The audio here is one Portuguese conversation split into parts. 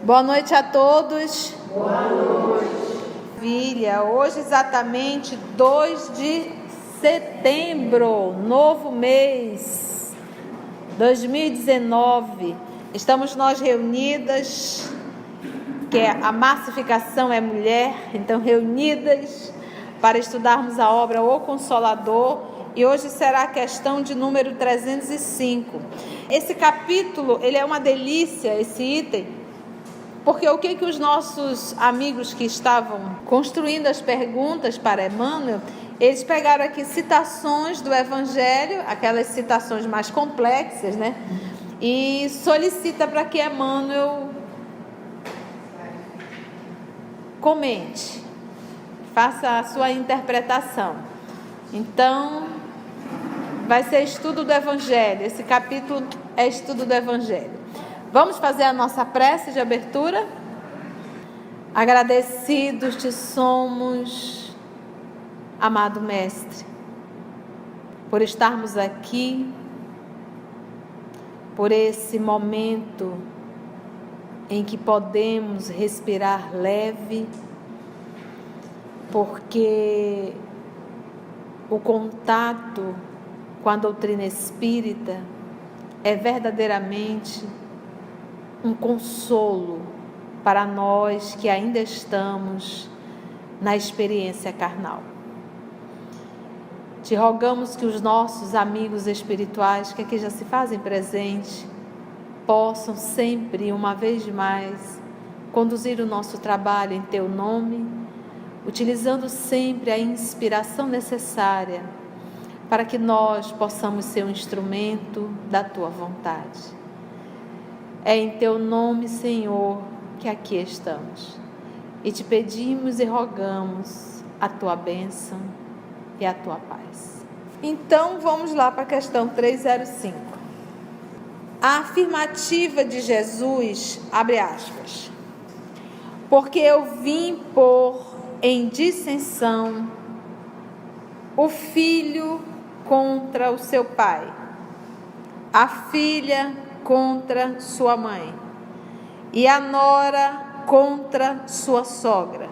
Boa noite a todos. Boa noite. Maravilha, hoje exatamente 2 de setembro, novo mês, 2019. Estamos nós reunidas, que a massificação é mulher, então reunidas para estudarmos a obra O Consolador, e hoje será a questão de número 305. Esse capítulo, ele é uma delícia, esse item, porque o que os nossos amigos que estavam construindo as perguntas para Emmanuel, eles pegaram aqui citações do Evangelho, aquelas citações mais complexas, né? E solicita para que Emmanuel comente, faça a sua interpretação. Então, vai ser estudo do Evangelho. Esse capítulo é estudo do Evangelho. Vamos fazer a nossa prece de abertura? Agradecidos te somos, amado Mestre, por estarmos aqui, por esse momento em que podemos respirar leve, porque o contato com a doutrina espírita é verdadeiramente um consolo para nós que ainda estamos na experiência carnal. Te rogamos que os nossos amigos espirituais que aqui já se fazem presente possam sempre, uma vez mais, conduzir o nosso trabalho em Teu nome, utilizando sempre a inspiração necessária para que nós possamos ser um instrumento da Tua vontade. É em Teu nome, Senhor, que aqui estamos. E te pedimos e rogamos a Tua bênção e a Tua paz. Então, vamos lá para a questão 305. A afirmativa de Jesus, abre aspas, porque eu vim pôr em dissensão o filho contra o seu pai, a filha contra sua mãe e a nora contra sua sogra.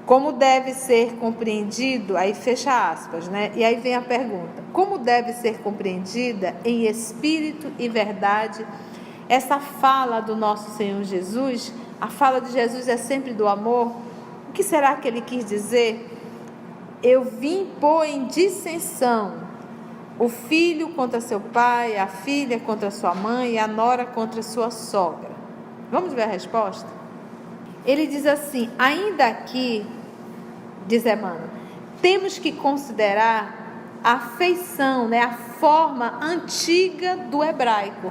Como deve ser compreendido, aí fecha aspas, né? E aí vem a pergunta, como deve ser compreendida em espírito e verdade essa fala do nosso Senhor Jesus? A fala de Jesus é sempre do amor. O que será que ele quis dizer? Eu vim pôr em dissensão o filho contra seu pai, a filha contra sua mãe e a nora contra sua sogra. Vamos ver a resposta? Ele diz assim, ainda aqui, diz Emmanuel, temos que considerar a feição, né, a forma antiga do hebraico.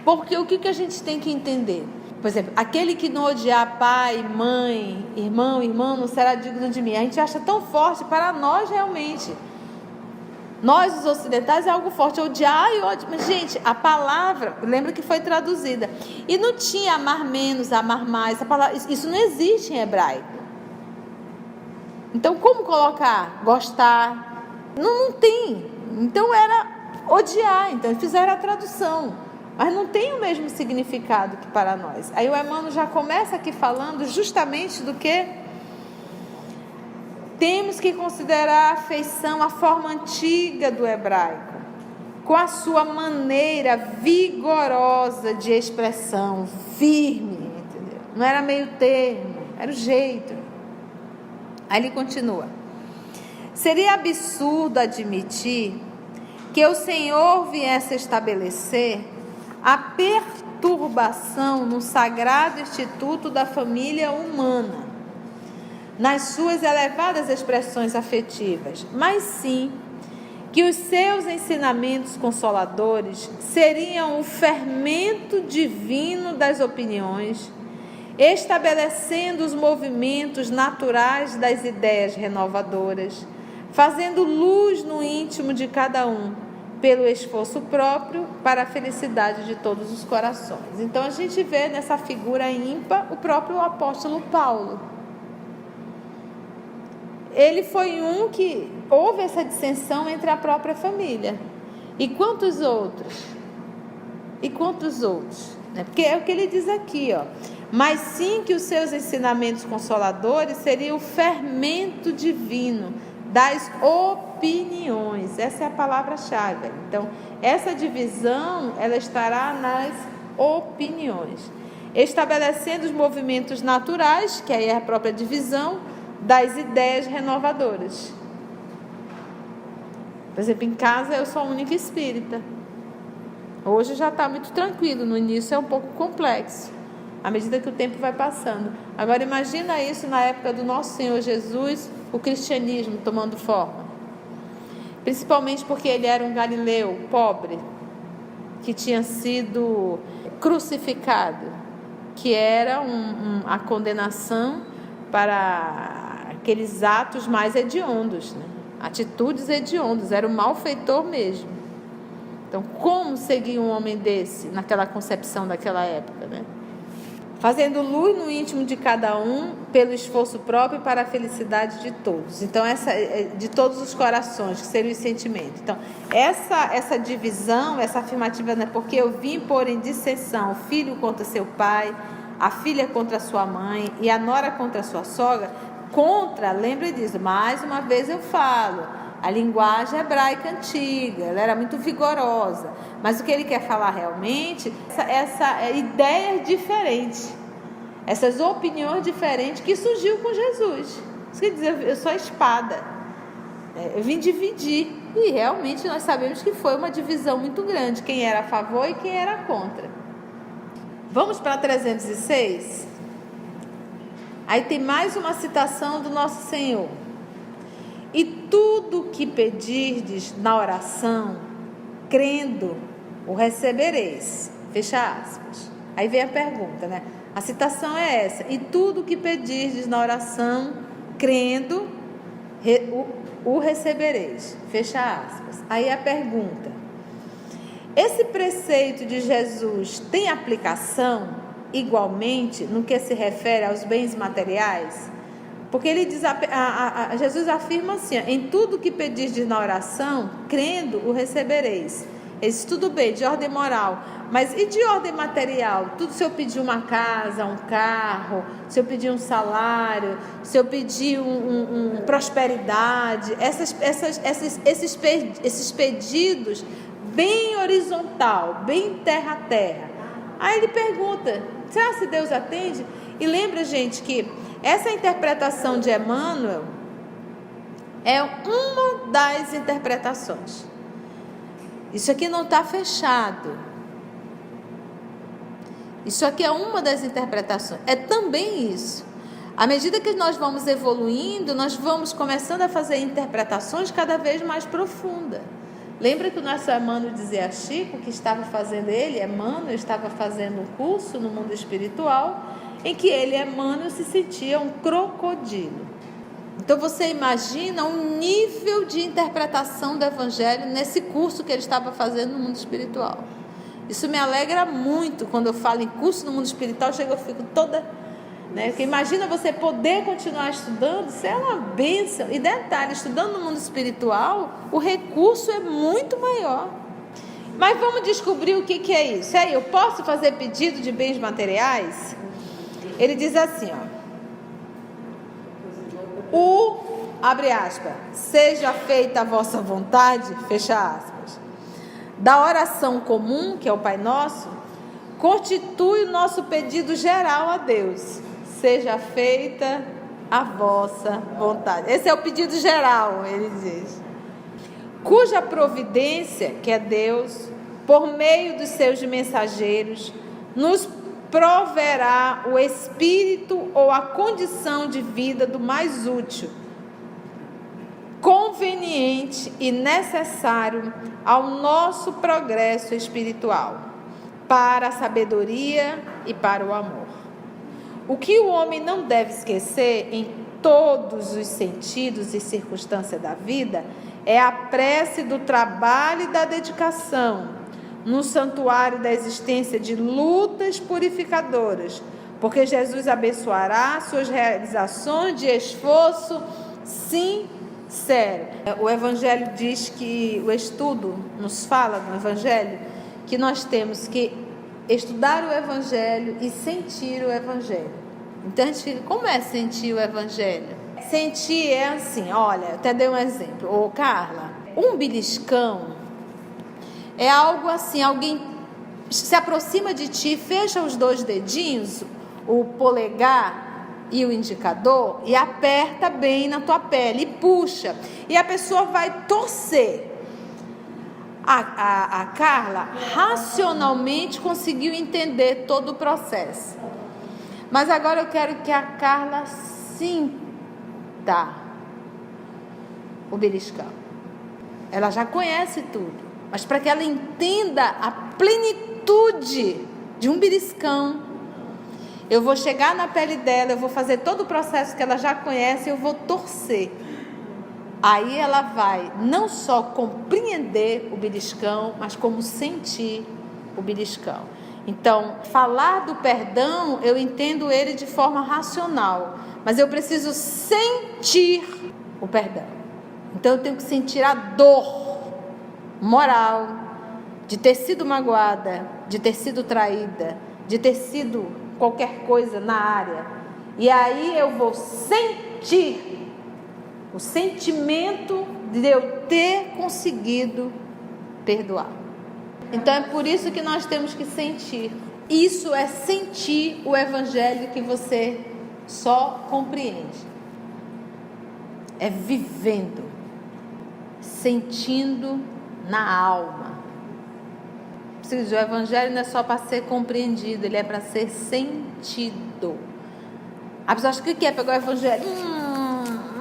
Porque o que a gente tem que entender? Por exemplo, aquele que não odiar pai, mãe, irmão, irmã, não será digno de mim. A gente acha tão forte para nós realmente. Nós, os ocidentais, é algo forte, odiar e ódio. Mas, gente, a palavra, lembra que foi traduzida. E não tinha amar menos, amar mais. A palavra, isso não existe em hebraico. Então, como colocar? Gostar? Não tem. Então, era odiar. Então, fizeram a tradução. Mas não tem o mesmo significado que para nós. Aí o Emmanuel já começa aqui falando justamente do que temos que considerar a afeição, a forma antiga do hebraico, com a sua maneira vigorosa de expressão, firme, entendeu? Não era meio termo, era o jeito. Aí ele continua. Seria absurdo admitir que o Senhor viesse estabelecer a perturbação no sagrado instituto da família humana, nas suas elevadas expressões afetivas, mas sim que os seus ensinamentos consoladores seriam o fermento divino das opiniões, estabelecendo os movimentos naturais das ideias renovadoras, fazendo luz no íntimo de cada um, pelo esforço próprio para a felicidade de todos os corações. Então a gente vê nessa figura ímpar o próprio apóstolo Paulo. Ele foi um que houve essa dissensão entre a própria família. E quantos outros? Porque é o que ele diz aqui, ó. mas sim que os seus ensinamentos consoladores seriam o fermento divino das opiniões. Essa é a palavra-chave. Então, essa divisão, ela estará nas opiniões, estabelecendo os movimentos naturais, que aí é a própria divisão, das ideias renovadoras. Por exemplo, em casa eu sou a única espírita. Hoje já está muito tranquilo, no início é um pouco complexo, à medida que o tempo vai passando. Agora imagina isso na época do nosso Senhor Jesus, o cristianismo tomando forma. Principalmente porque ele era um galileu pobre, que tinha sido crucificado, que era a condenação para aqueles atos mais hediondos, né? Atitudes hediondas, era um malfeitor mesmo. Então, como seguir um homem desse naquela concepção daquela época, né? Fazendo luz no íntimo de cada um pelo esforço próprio para a felicidade de todos. Então, de todos os corações, que seria o sentimento. Então, essa divisão, essa afirmativa, né? Porque eu vim pôr em dissensão o filho contra seu pai, a filha contra sua mãe e a nora contra sua sogra. Lembre disso, mais uma vez eu falo, a linguagem hebraica antiga, ela era muito vigorosa, mas o que ele quer falar realmente, essa ideia diferente, essas opiniões diferentes que surgiu com Jesus. Isso quer dizer, eu sou a espada, eu vim dividir, e realmente nós sabemos que foi uma divisão muito grande, quem era a favor e quem era contra. Vamos para 306? Aí tem mais uma citação do nosso Senhor. E tudo que pedirdes na oração, crendo, o recebereis. Fecha aspas. Aí vem a pergunta, né? A citação é essa. E tudo que pedirdes na oração, crendo, o recebereis. Fecha aspas. Aí a pergunta. Esse preceito de Jesus tem aplicação igualmente no que se refere aos bens materiais? Porque ele diz, Jesus afirma assim, em tudo que pedisdes na oração, crendo, o recebereis. Ele diz, tudo bem, de ordem moral, mas e de ordem material? Tudo, se eu pedir uma casa, um carro, se eu pedir um salário, se eu pedir prosperidade, esses pedidos bem horizontal, bem terra a terra. Aí ele pergunta, será que Deus atende? E lembra, gente, que essa interpretação de Emmanuel é uma das interpretações. Isso aqui não está fechado. Isso aqui é uma das interpretações. É também isso. À medida que nós vamos evoluindo, nós vamos começando a fazer interpretações cada vez mais profundas. Lembra que o nosso Emmanuel dizia a Chico que estava fazendo Emmanuel estava fazendo um curso no mundo espiritual, em que Emmanuel se sentia um crocodilo. Então você imagina um nível de interpretação do Evangelho nesse curso que ele estava fazendo no mundo espiritual. Isso me alegra muito quando eu falo em curso no mundo espiritual, eu fico toda, né? Porque imagina você poder continuar estudando, isso é uma bênção. E detalhe, estudando no mundo espiritual, o recurso é muito maior. Mas vamos descobrir o que é isso. Aí, eu posso fazer pedido de bens materiais? Ele diz assim, abre aspas, seja feita a vossa vontade, fecha aspas, da oração comum, que é o Pai Nosso, constitui o nosso pedido geral a Deus. Seja feita a vossa vontade. Esse é o pedido geral, ele diz. Cuja providência, que é Deus, por meio dos seus mensageiros, nos proverá o espírito ou a condição de vida do mais útil, conveniente e necessário ao nosso progresso espiritual, para a sabedoria e para o amor. O que o homem não deve esquecer em todos os sentidos e circunstâncias da vida é a prece do trabalho e da dedicação no santuário da existência de lutas purificadoras, porque Jesus abençoará suas realizações de esforço sincero. O Evangelho diz que, o estudo nos fala no Evangelho, que nós temos que estudar o Evangelho e sentir o Evangelho. Então a gente fica, como é sentir o Evangelho? Sentir é assim, olha, até dei um exemplo. Ô Carla, um beliscão é algo assim, alguém se aproxima de ti, fecha os 2 dedinhos, o polegar e o indicador, e aperta bem na tua pele, e puxa, e a pessoa vai torcer. A Carla racionalmente conseguiu entender todo o processo, mas agora eu quero que a Carla sinta o beliscão. Ela já conhece tudo, mas para que ela entenda a plenitude de um beliscão, eu vou chegar na pele dela, eu vou fazer todo o processo que ela já conhece, eu vou torcer. Aí ela vai não só compreender o beliscão, mas como sentir o beliscão. Então, falar do perdão, eu entendo ele de forma racional, mas eu preciso sentir o perdão. Então eu tenho que sentir a dor moral de ter sido magoada, de ter sido traída, de ter sido qualquer coisa na área. E aí eu vou sentir o sentimento de eu ter conseguido perdoar. Então é por isso que nós temos que sentir. Isso é sentir o Evangelho que você só compreende. É vivendo, sentindo na alma. O Evangelho não é só para ser compreendido, ele é para ser sentido. A pessoa acha que o que é pegar o Evangelho?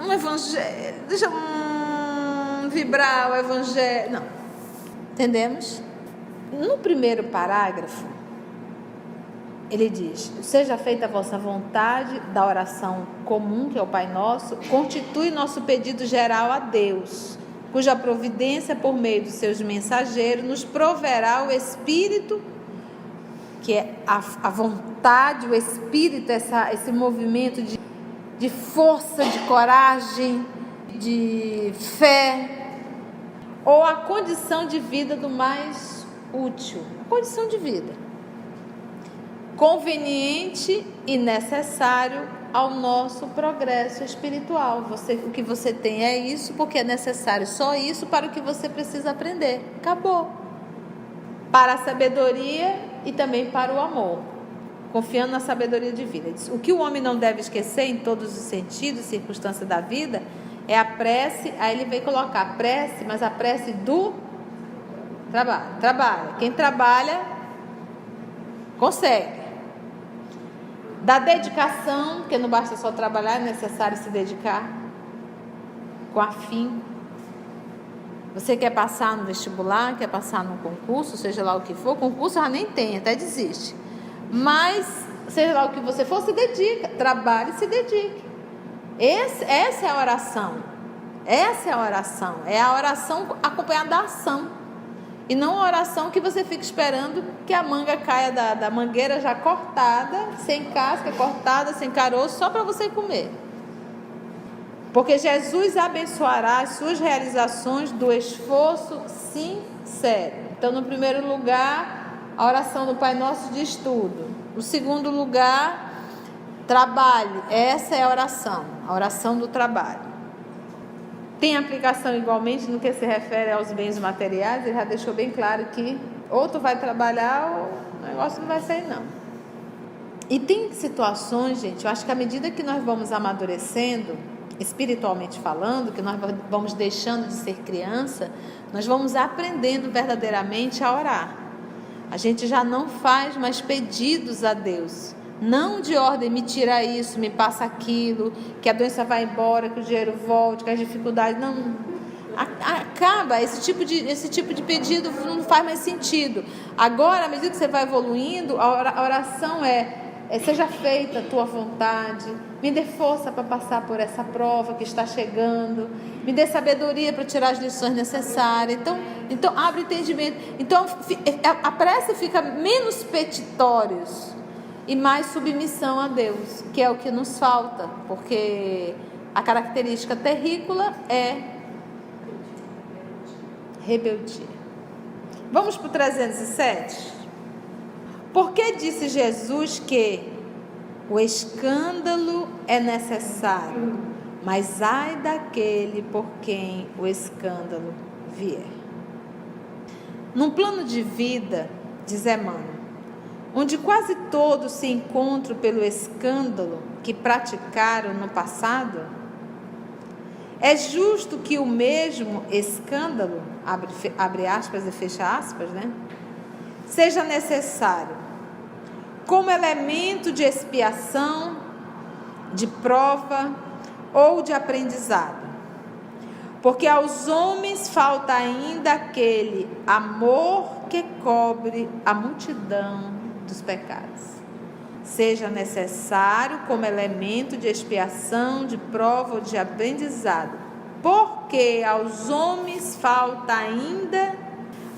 Um Evangelho, deixa eu vibrar o Evangelho. Não, entendemos? No primeiro parágrafo, ele diz: seja feita a vossa vontade, da oração comum, que é o Pai Nosso, constitui nosso pedido geral a Deus, cuja providência por meio dos seus mensageiros nos proverá o Espírito, que é a vontade, o Espírito, esse movimento de força, de coragem, de fé, ou a condição de vida do mais útil, a condição de vida conveniente e necessário ao nosso progresso espiritual. O que você tem é isso, porque é necessário só isso para o que você precisa aprender. Acabou. Para a sabedoria e também para o amor, confiando na sabedoria divina. O que o homem não deve esquecer em todos os sentidos, circunstâncias da vida, é a prece. Aí ele vem colocar a prece, mas a prece do trabalho. Trabalha. Quem trabalha consegue. Da dedicação, porque não basta só trabalhar, é necessário se dedicar com afinco. Você quer passar no vestibular, quer passar no concurso, seja lá o que for, concurso já nem tem, até desiste. Mas, seja lá o que você for, se dedica, trabalhe e se dedique. Essa é a oração. Essa é a oração. É a oração acompanhada da ação. E não a oração que você fica esperando que a manga caia da mangueira já cortada, sem casca, cortada, sem caroço, só para você comer. Porque Jesus abençoará as suas realizações do esforço sincero. Então, no primeiro lugar, a oração do Pai Nosso diz tudo. No segundo lugar, trabalhe. Essa é a oração do trabalho. Tem aplicação igualmente no que se refere aos bens materiais. Ele já deixou bem claro que ou tu vai trabalhar ou o negócio não vai sair não. E tem situações, gente, eu acho que à medida que nós vamos amadurecendo, espiritualmente falando, que nós vamos deixando de ser criança, nós vamos aprendendo verdadeiramente a orar. A gente já não faz mais pedidos a Deus, não de ordem, me tira isso, me passa aquilo, que a doença vai embora, que o dinheiro volte, que as dificuldades, não, acaba, esse tipo de pedido não faz mais sentido. Agora, à medida que você vai evoluindo, a oração seja feita a tua vontade, me dê força para passar por essa prova que está chegando, me dê sabedoria para tirar as lições necessárias. Então abre entendimento. Então a prece fica menos petitórios e mais submissão a Deus, que é o que nos falta, porque a característica terrícola é rebeldia. Vamos para o 307? Porque disse Jesus que o escândalo é necessário, mas ai daquele por quem o escândalo vier. Num plano de vida, diz Emmanuel, onde quase todos se encontram pelo escândalo que praticaram no passado, é justo que o mesmo escândalo, abre aspas e fecha aspas, seja necessário como elemento de expiação, de prova ou de aprendizado. Porque aos homens falta ainda aquele amor que cobre a multidão dos pecados. Seja necessário como elemento de expiação, de prova ou de aprendizado. Porque aos homens falta ainda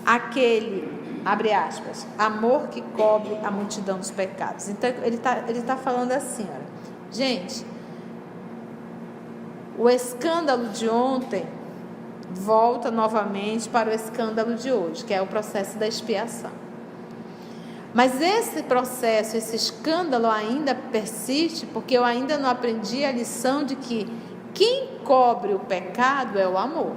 aquele, abre aspas, amor que cobre a multidão dos pecados. Então ele tá falando assim, olha, gente, o escândalo de ontem volta novamente para o escândalo de hoje, que é o processo da expiação. Mas esse processo, esse escândalo ainda persiste, porque eu ainda não aprendi a lição de que quem cobre o pecado é o amor.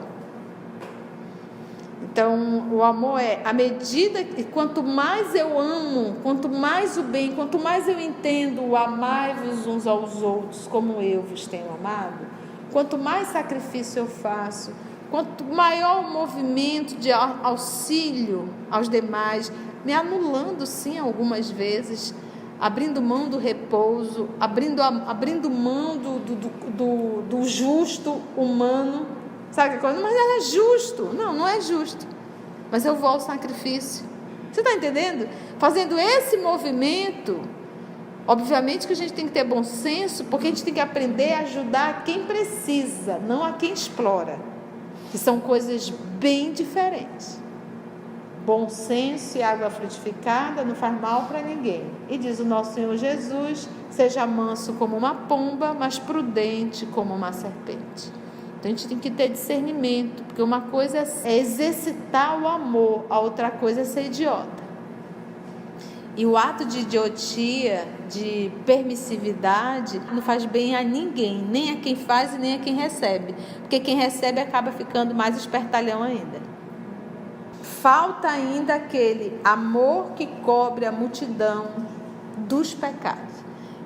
Então, o amor é a medida, e quanto mais eu amo, quanto mais o bem, quanto mais eu entendo o amai-vos uns aos outros como eu vos tenho amado, quanto mais sacrifício eu faço, quanto maior o movimento de auxílio aos demais, me anulando sim algumas vezes, abrindo mão do repouso, abrindo mão do justo humano, sabe que coisa? Mas é justo, não é justo, mas eu vou ao sacrifício, você está entendendo? Fazendo esse movimento, obviamente que a gente tem que ter bom senso, porque a gente tem que aprender a ajudar quem precisa, não a quem explora, que são coisas bem diferentes. Bom senso e água frutificada não faz mal para ninguém. E diz o nosso Senhor Jesus, seja manso como uma pomba, mas prudente como uma serpente. Então a gente tem que ter discernimento, porque uma coisa é exercitar o amor, a outra coisa é ser idiota. E o ato de idiotia, de permissividade, não faz bem a ninguém, nem a quem faz e nem a quem recebe, porque quem recebe acaba ficando mais espertalhão ainda. Falta ainda aquele amor que cobre a multidão dos pecados.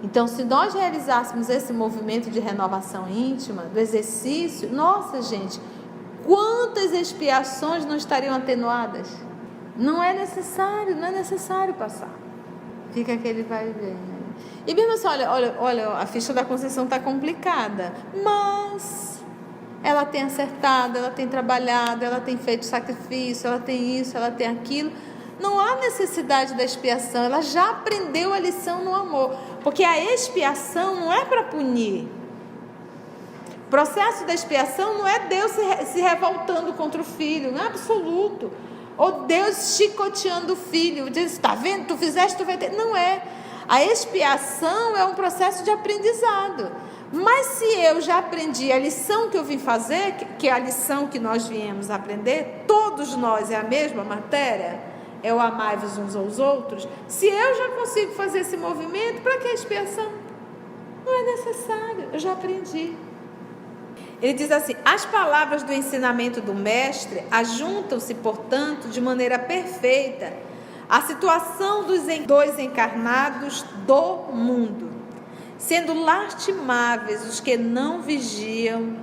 Então, se nós realizássemos esse movimento de renovação íntima, do exercício, nossa gente, quantas expiações não estariam atenuadas? Não é necessário passar. Fica aquele vai e vem. E mesmo assim, olha, a ficha da Conceição está complicada, mas ela tem acertado, ela tem trabalhado, ela tem feito sacrifício, ela tem isso, ela tem aquilo. Não há necessidade da expiação, ela já aprendeu a lição no amor, porque a expiação não é para punir. O processo da expiação não é Deus se revoltando contra o filho, não é absoluto. Ou Deus chicoteando o filho, diz, está vendo, tu fizeste, tu vai ter. Não é. A expiação é um processo de aprendizado. Mas se eu já aprendi a lição que eu vim fazer, que é a lição que nós viemos aprender, todos nós é a mesma matéria, é o amai-vos uns aos outros, se eu já consigo fazer esse movimento, para que a expiação? Não é necessário, eu já aprendi. Ele diz assim, as palavras do ensinamento do mestre ajuntam-se, portanto, de maneira perfeita à situação dos encarnados do mundo, sendo lastimáveis os que não vigiam,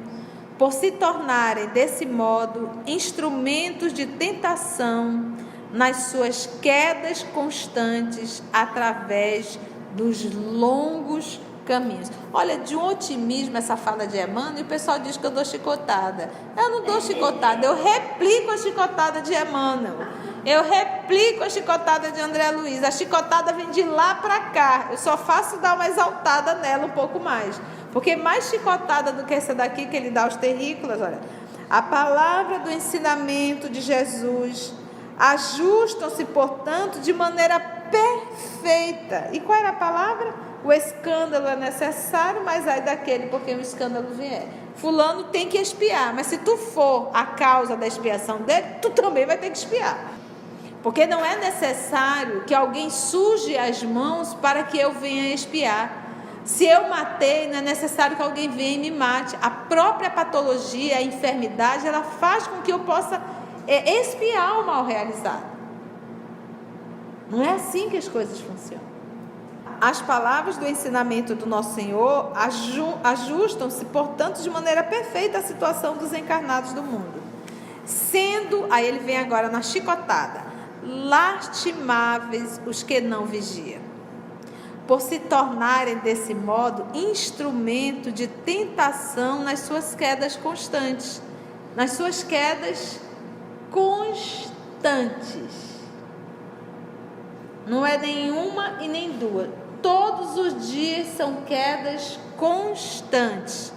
por se tornarem desse modo instrumentos de tentação nas suas quedas constantes através dos longos caminhos. Olha, de um otimismo essa fala de Emmanuel, e o pessoal diz que eu dou chicotada. Eu não dou chicotada, eu replico a chicotada de Emmanuel. Eu replico a chicotada de André Luiz. A chicotada vem de lá para cá. Eu só faço dar uma exaltada nela um pouco mais. Porque mais chicotada do que essa daqui que ele dá aos terrícolas, olha. A palavra do ensinamento de Jesus ajustam-se, portanto, de maneira perfeita. E qual era a palavra? O escândalo é necessário, mas ai daquele porque o escândalo vier. Fulano tem que expiar, mas se tu for a causa da expiação dele, tu também vai ter que expiar. Porque não é necessário que alguém suje as mãos para que eu venha expiar. Se eu matei, não é necessário que alguém venha e me mate. A própria patologia, a enfermidade, ela faz com que eu possa expiar o mal realizado. Não é assim que as coisas funcionam. As palavras do ensinamento do nosso Senhor ajustam-se, portanto, de maneira perfeita à situação dos encarnados do mundo. Sendo, aí ele vem agora na chicotada, lastimáveis os que não vigiam, por se tornarem desse modo instrumento de tentação nas suas quedas constantes. Nas suas quedas constantes. Não é nenhuma e nem duas. Todos os dias são quedas constantes,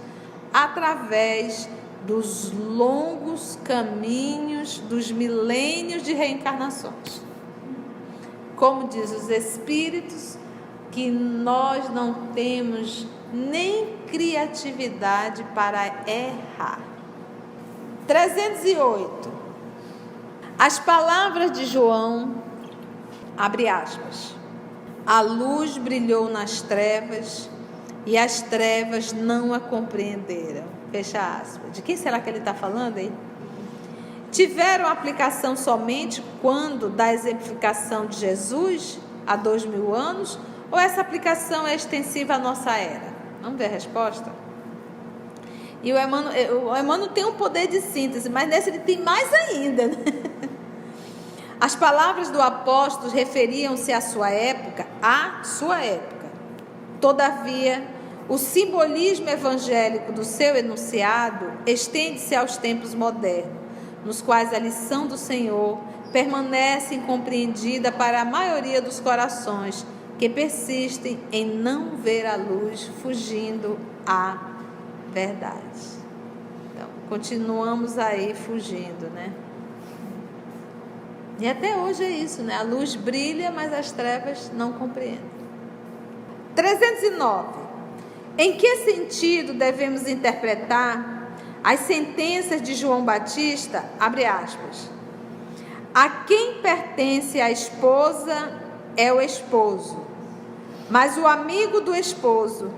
através dos longos caminhos dos milênios de reencarnações. Como diz os Espíritos, que nós não temos nem criatividade para errar. 308. As palavras de João, abre aspas, a luz brilhou nas trevas e as trevas não a compreenderam, fecha aspas. De quem será que ele está falando aí? Tiveram aplicação somente quando da exemplificação de Jesus, há 2000 anos, ou essa aplicação é extensiva à nossa era? Vamos ver a resposta? E o Emmanuel tem um poder de síntese, mas nesse ele tem mais ainda, né? As palavras do apóstolo referiam-se à sua época, Todavia, o simbolismo evangélico do seu enunciado estende-se aos tempos modernos, nos quais a lição do Senhor permanece incompreendida para a maioria dos corações que persistem em não ver a luz, fugindo à verdade. Então, continuamos aí fugindo, né? E até hoje é isso, né? A luz brilha, mas as trevas não compreendem. 309. Em que sentido devemos interpretar as sentenças de João Batista, abre aspas, a quem pertence a esposa é o esposo, mas o amigo do esposo,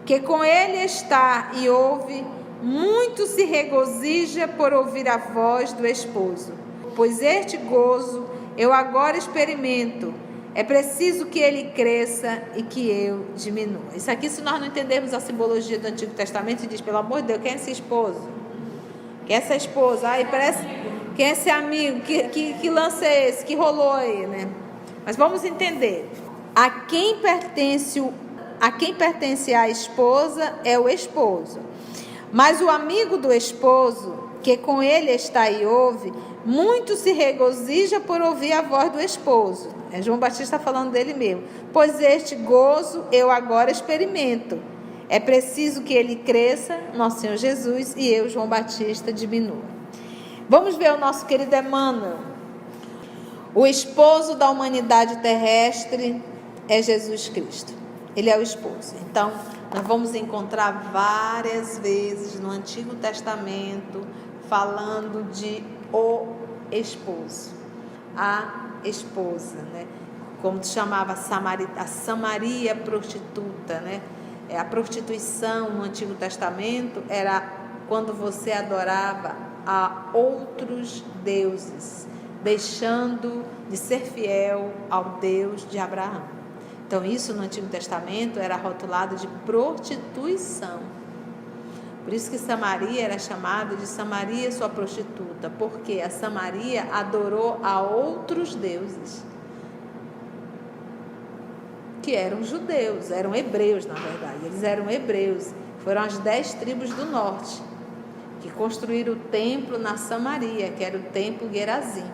que com ele está e ouve, muito se regozija por ouvir a voz do esposo. Pois este gozo eu agora experimento, é preciso que ele cresça e que eu diminua. Isso aqui, se nós não entendermos a simbologia do Antigo Testamento, diz, pelo amor de Deus, quem é esse esposo? Quem é essa esposa? Ai, parece, quem é esse amigo? Que lance é esse? Que rolou aí, né? Mas vamos entender. A quem pertence a esposa é o esposo, mas o amigo do esposo, que com ele está e ouve, muito se regozija por ouvir a voz do esposo. João Batista falando dele mesmo. Pois este gozo eu agora experimento. É preciso que ele cresça, nosso Senhor Jesus, e eu, João Batista, diminua. Vamos ver o nosso querido Emmanuel. O esposo da humanidade terrestre é Jesus Cristo. Ele é o esposo. Então, nós vamos encontrar várias vezes no Antigo Testamento falando de o esposo, a esposa, né? Como se chamava a Samaria prostituta, né? A prostituição no Antigo Testamento era quando você adorava a outros deuses, deixando de ser fiel ao Deus de Abraão. Então, isso no Antigo Testamento era rotulado de prostituição. Por isso que Samaria era chamada de Samaria, sua prostituta, porque a Samaria adorou a outros deuses, que eram judeus, eram hebreus, na verdade. Eles eram hebreus, foram as 10 tribos do norte, que construíram o templo na Samaria, que era o templo Gerazim.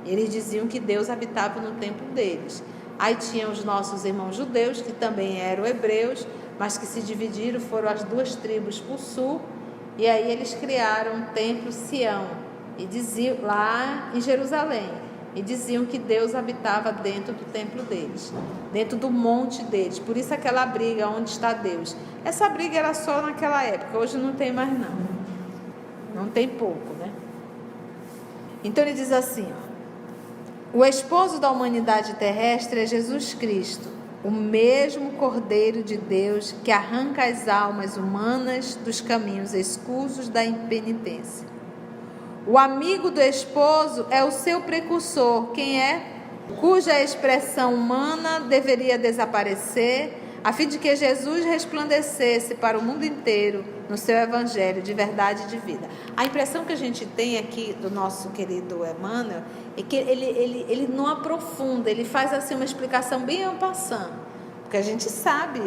Eles diziam que Deus habitava no templo deles. Aí tinham os nossos irmãos judeus, que também eram hebreus, mas que se dividiram, foram as 2 tribos para o sul, e aí eles criaram um templo Sião, e diziam, lá em Jerusalém, e diziam que Deus habitava dentro do templo deles, dentro do monte deles. Por isso aquela briga, onde está Deus? Essa briga era só naquela época, hoje não tem mais não tem pouco, né? Então ele diz assim, ó, O esposo da humanidade terrestre é Jesus Cristo, o mesmo Cordeiro de Deus que arranca as almas humanas dos caminhos escusos da impenitência. O amigo do esposo é o seu precursor, quem é? Cuja expressão humana deveria desaparecer, a fim de que Jesus resplandecesse para o mundo inteiro no seu evangelho de verdade e de vida. A impressão que a gente tem aqui do nosso querido Emmanuel é que ele não aprofunda, ele faz assim uma explicação bem en passant, porque a gente sabe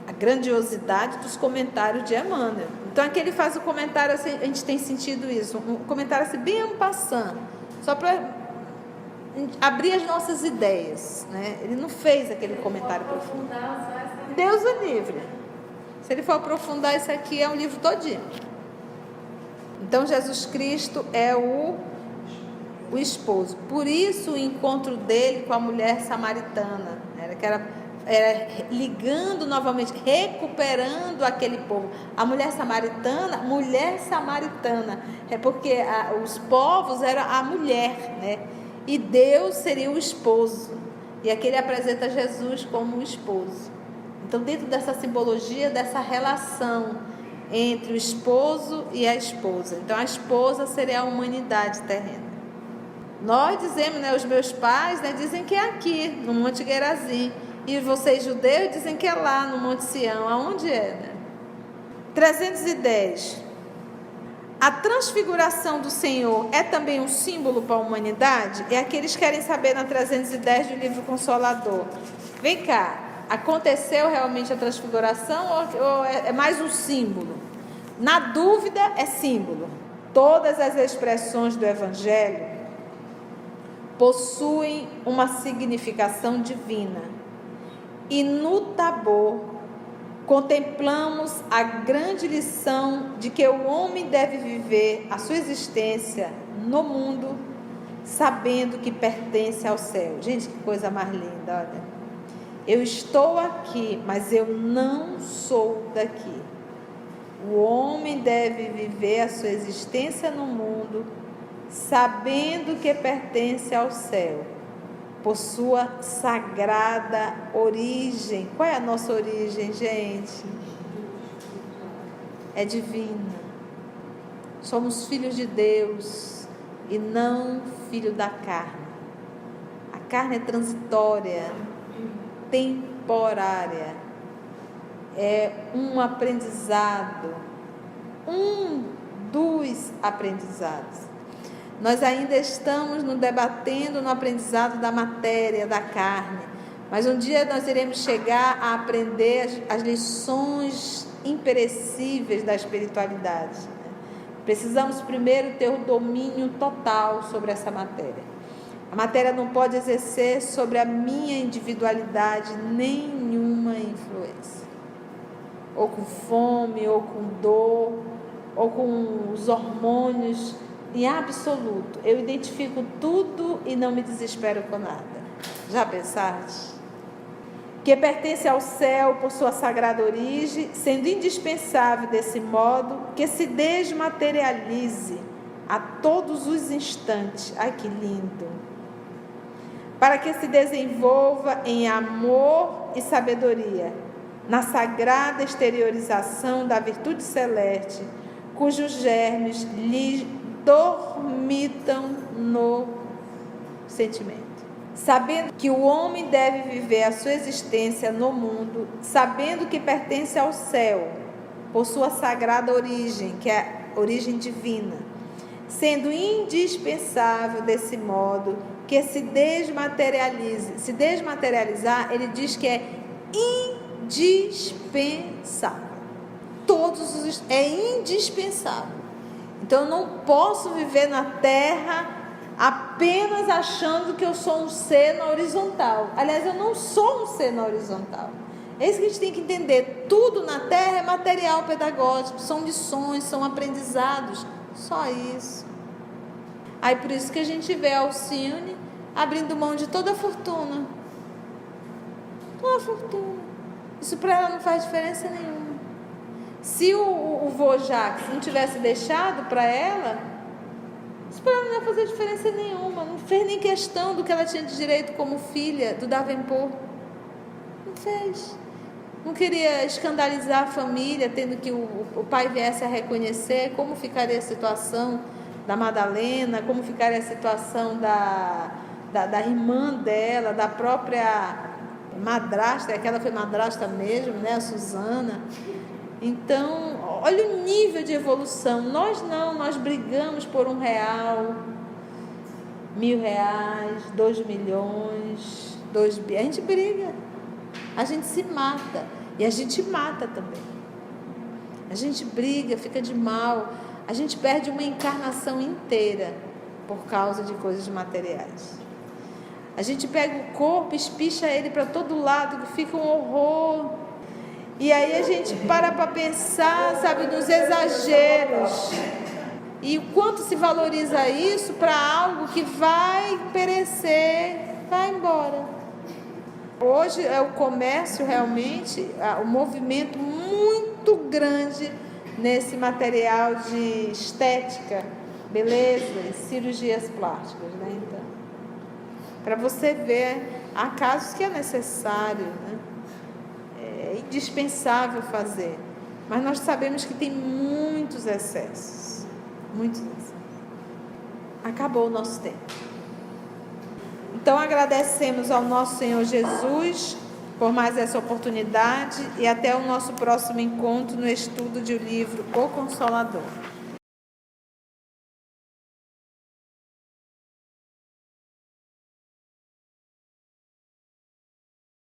a grandiosidade dos comentários de Emmanuel. Então aqui ele faz o comentário assim, a gente tem sentido isso, um comentário assim bem en passant, só para abrir as nossas ideias, né? Ele não fez aquele comentário profundo. Deus o livre. Se ele for aprofundar, isso aqui é um livro todinho. Então Jesus Cristo é o esposo. Por isso o encontro dele com a mulher samaritana, era ligando novamente, recuperando aquele povo. A mulher samaritana, é porque os povos eram a mulher, né? E Deus seria o esposo. E aqui ele apresenta Jesus como o esposo. Então, dentro dessa simbologia, dessa relação entre o esposo e a esposa. Então, a esposa seria a humanidade terrena. Nós dizemos, né, os meus pais, né, dizem que é aqui, no Monte Gerazim. E vocês judeus dizem que é lá, no Monte Sião. Aonde é, né? 310. A transfiguração do Senhor é também um símbolo para a humanidade? É aqui eles querem saber na 310 do livro Consolador. Vem cá, aconteceu realmente a transfiguração ou é mais um símbolo? Na dúvida, é símbolo. Todas as expressões do Evangelho possuem uma significação divina. E no Tabor, contemplamos a grande lição de que o homem deve viver a sua existência no mundo, sabendo que pertence ao céu. Gente, que coisa mais linda, olha. Eu estou aqui, mas eu não sou daqui. O homem deve viver a sua existência no mundo, sabendo que pertence ao céu, por sua sagrada origem. Qual é a nossa origem, gente? É divina. Somos filhos de Deus e não filho da carne. A carne é transitória, temporária. É um aprendizado, um dos aprendizados. Nós ainda estamos nos debatendo no aprendizado da matéria, da carne. Mas um dia nós iremos chegar a aprender as lições imperecíveis da espiritualidade. Precisamos primeiro ter o domínio total sobre essa matéria. A matéria não pode exercer sobre a minha individualidade nenhuma influência. Ou com fome, ou com dor, ou com os hormônios. Em absoluto, eu identifico tudo e não me desespero com nada. Já pensaste? Que pertence ao céu por sua sagrada origem, sendo indispensável desse modo que se desmaterialize a todos os instantes. Ai, que lindo! Para que se desenvolva em amor e sabedoria, na sagrada exteriorização da virtude celeste, cujos germes lhe dormitam no sentimento. Sabendo que o homem deve viver a sua existência no mundo, sabendo que pertence ao céu, por sua sagrada origem, que é a origem divina, sendo indispensável desse modo que se desmaterialize. Se desmaterializar, ele diz que é indispensável. É indispensável. Então eu não posso viver na Terra apenas achando que eu sou um ser na horizontal. Aliás, eu não sou um ser na horizontal. É isso que a gente tem que entender. Tudo na Terra é material pedagógico, são lições, são aprendizados. Só isso. Aí por isso que a gente vê a Alcione abrindo mão de toda a fortuna. Toda a fortuna. Isso para ela não faz diferença nenhuma. Se o vô Jacques não tivesse deixado para ela, isso para ela não ia fazer diferença nenhuma, não fez nem questão do que ela tinha de direito como filha do Davenport. Não fez. Não queria escandalizar a família, tendo que o pai viesse a reconhecer como ficaria a situação da Madalena, como ficaria a situação da irmã dela, da própria madrasta, aquela foi madrasta mesmo, né, a Susana. Então, olha o nível de evolução. Nós não, nós brigamos por R$1, R$1.000, 2 milhões, 2 bi. A gente briga, a gente se mata e a gente mata também. A gente briga, fica de mal, a gente perde uma encarnação inteira por causa de coisas materiais. A gente pega o corpo, espicha ele para todo lado, fica um horror. E aí a gente para pensar, sabe, nos exageros. E o quanto se valoriza isso para algo que vai perecer, vai embora. Hoje é o comércio realmente, o movimento muito grande nesse material de estética, beleza, cirurgias plásticas, né? Então, para você ver, há casos que é necessário, né? É indispensável fazer, mas nós sabemos que tem muitos excessos, muitos excessos. Acabou o nosso tempo. Então agradecemos ao nosso Senhor Jesus por mais essa oportunidade e até o nosso próximo encontro no estudo do livro O Consolador.